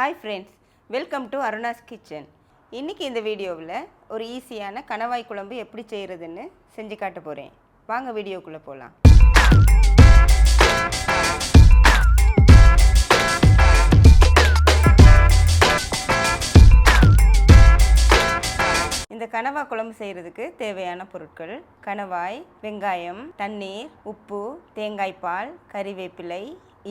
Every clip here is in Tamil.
Hi friends, welcome to Aruna's Kitchen. இன்னைக்கு இந்த வீடியோவில் ஒரு ஈஸியான கணவாய் குழம்பு எப்படி செய்யறதுன்னு செஞ்சு காட்ட போறேன். வாங்க வீடியோக்குள்ள போலாம். இந்த கணவாய் குழம்பு செய்யறதுக்கு தேவையான பொருட்கள்: கணவாய், வெங்காயம், தண்ணீர், உப்பு, தேங்காய் பால், கறிவேப்பிலை,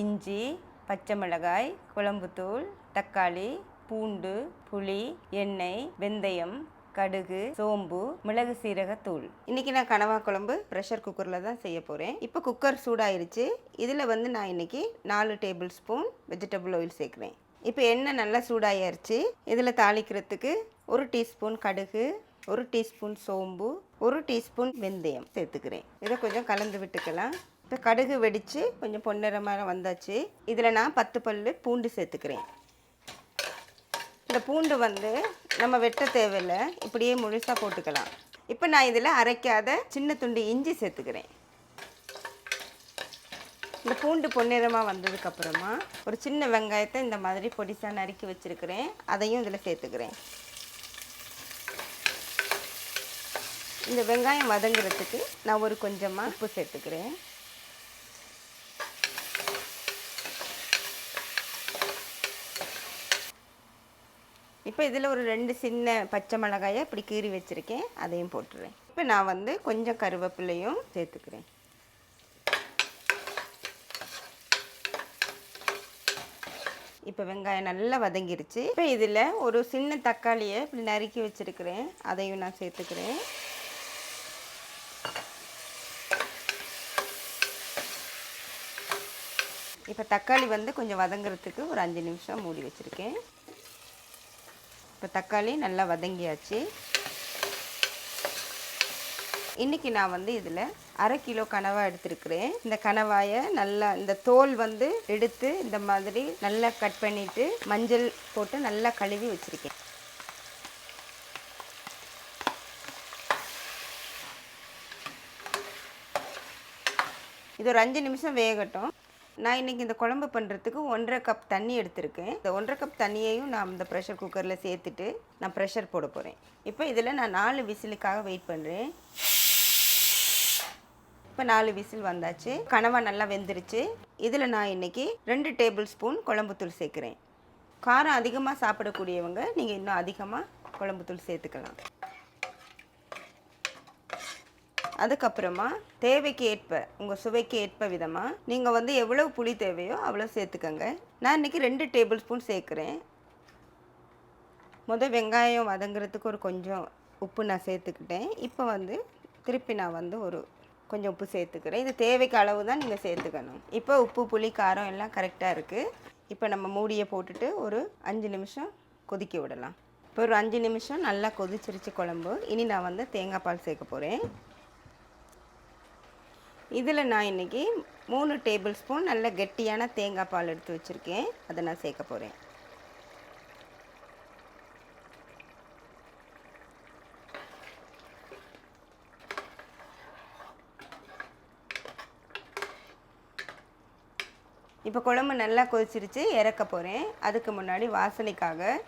இஞ்சி, பச்சை மிளகாய், குழம்புத்தூள், தக்காளி, பூண்டு, புளி, எண்ணெய், வெந்தயம், கடுகு, சோம்பு, மிளகு சீரக தூள். இன்றைக்கி நான் கணவாய் குழம்பு ப்ரெஷர் குக்கரில் தான் செய்ய போகிறேன். இப்போ குக்கர் சூடாயிருச்சு. இதில் நான் இன்றைக்கி 4 டேபிள் ஸ்பூன் வெஜிடபிள் ஆயில் சேர்க்குறேன். இப்போ எண்ணெய் நல்லா சூடாயிருச்சு. இதில் தாளிக்கிறதுக்கு 1 டீஸ்பூன் கடுகு, 1 டீஸ்பூன் சோம்பு, 1 டீஸ்பூன் வெந்தயம் சேர்த்துக்கிறேன். இதை கொஞ்சம் கலந்து விட்டுக்கலாம். இப்போ கடுகு வெடித்து கொஞ்சம் பொன்னிறமாக வந்தாச்சு. இதில் நான் 10 பல்லு பூண்டு சேர்த்துக்கிறேன். இந்த பூண்டு நம்ம வெட்ட தேவையில்லை, இப்படியே முழுசாக போட்டுக்கலாம். இப்போ நான் இதில் அரைக்காத சின்ன துண்டு இஞ்சி சேர்த்துக்கிறேன். இந்த பூண்டு பொன்னிறமாக வந்ததுக்கப்புறமா ஒரு சின்ன வெங்காயத்தை இந்த மாதிரி பொடிசாக நறுக்கி வச்சுருக்கிறேன், அதையும் இதில் சேர்த்துக்கிறேன். இந்த வெங்காயம் வதங்குறதுக்கு நான் ஒரு கொஞ்சமாக உப்பு சேர்த்துக்கிறேன். இப்போ இதில் ஒரு 2 சின்ன பச்சை மிளகாயை இப்படி கீறி வச்சுருக்கேன், அதையும் போட்டுருவேன். இப்போ நான் கொஞ்சம் கருவேப்பிலையும் சேர்த்துக்கிறேன். இப்போ வெங்காயம் நல்லா வதங்கிருச்சு. இப்போ இதில் ஒரு சின்ன தக்காளியை இப்படி நறுக்கி வச்சுருக்கிறேன், அதையும் நான் சேர்த்துக்கிறேன். இப்போ தக்காளி கொஞ்சம் வதங்கிறதுக்கு ஒரு 5 நிமிஷம் மூடி வச்சுருக்கேன். இப்போ தக்காளி நல்லா வதங்கியாச்சு. இன்றைக்கி நான் இதில் 1/2 கிலோ கணவாய் எடுத்துருக்கிறேன். இந்த கணவாயை நல்லா இந்த தோல் எடுத்து இந்த மாதிரி நல்லா கட் பண்ணிவிட்டு மஞ்சள் போட்டு நல்லா கழுவி வச்சுருக்கேன். இது ஒரு 5 நிமிஷம் வேகட்டும். நான் இன்றைக்கி இந்த குழம்பு பண்ணுறதுக்கு 1/2 கப் தண்ணி எடுத்திருக்கேன். இந்த 1/2 கப் தண்ணியையும் நான் இந்த ப்ரெஷர் குக்கரில் சேர்த்துட்டு நான் ப்ரெஷர் போட போகிறேன். இப்போ இதில் நான் 4 விசிலுக்காக வெயிட் பண்ணுறேன். இப்போ 4 விசில் வந்தாச்சு. கணவாய் நல்லா வெந்துருச்சு. இதில் நான் இன்றைக்கி 2 டேபிள் ஸ்பூன் குழம்புத்தூள் சேர்க்குறேன். காரம் அதிகமாக சாப்பிடக்கூடியவங்க நீங்கள் இன்னும் அதிகமாக குழம்புத்தூள் சேர்த்துக்கலாம். அதுக்கப்புறமா தேவைக்கு ஏற்ப, உங்கள் சுவைக்கு ஏற்ப விதமாக நீங்கள் எவ்வளோ புளி தேவையோ அவ்வளோ சேர்த்துக்கங்க. நான் இன்றைக்கி 2 டேபிள் ஸ்பூன் சேர்க்குறேன். வெங்காயம் வதங்குறதுக்கு ஒரு கொஞ்சம் உப்பு நான் சேர்த்துக்கிட்டேன். இப்போ திருப்பி நான் ஒரு கொஞ்சம் உப்பு சேர்த்துக்கிறேன். இது தேவைக்கு அளவு தான் நீங்கள் சேர்த்துக்கணும். இப்போ உப்பு, புளி, காரம் எல்லாம் கரெக்டாக இருக்குது. இப்போ நம்ம மூடியை போட்டுட்டு ஒரு 5 நிமிஷம் கொதிக்க விடலாம். இப்போ ஒரு 5 நிமிஷம் நல்லா கொதிச்சிருச்சு குழம்பு. இனி நான் தேங்காய் பால் சேர்க்க போகிறேன். இதில் நான் இன்றைக்கி 3 டேபிள் ஸ்பூன் நல்ல கெட்டியான தேங்காய் பால் எடுத்து வச்சுருக்கேன், அதை நான் சேர்க்க போகிறேன். இப்போ குழம்பு நல்லா கொதிச்சிருச்சு, இறக்க போகிறேன். அதுக்கு முன்னாடி வாசனைக்காக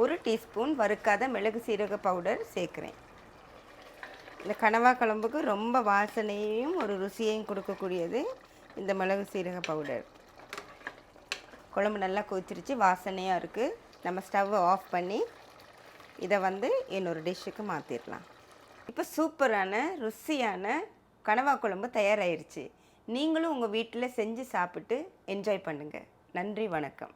1 டீஸ்பூன் வறுக்காத மிளகு சீரக பவுடர் சேர்க்குறேன். இந்த கணவாய் குழம்புக்கு ரொம்ப வாசனையையும் ஒரு ருசியையும் கொடுக்கக்கூடியது இந்த மிளகு சீரக பவுடர். குழம்பு நல்லா கொதிச்சிருச்சு, வாசனையாக இருக்குது. நம்ம ஸ்டவ்வை ஆஃப் பண்ணி இதை இன்னொரு டிஷ்ஷுக்கு மாற்றிடலாம். இப்போ சூப்பரான ருசியான கணவாய் குழம்பு தயாராகிருச்சு. நீங்களும் உங்கள் வீட்டில் செஞ்சு சாப்பிட்டு என்ஜாய் பண்ணுங்கள். நன்றி, வணக்கம்.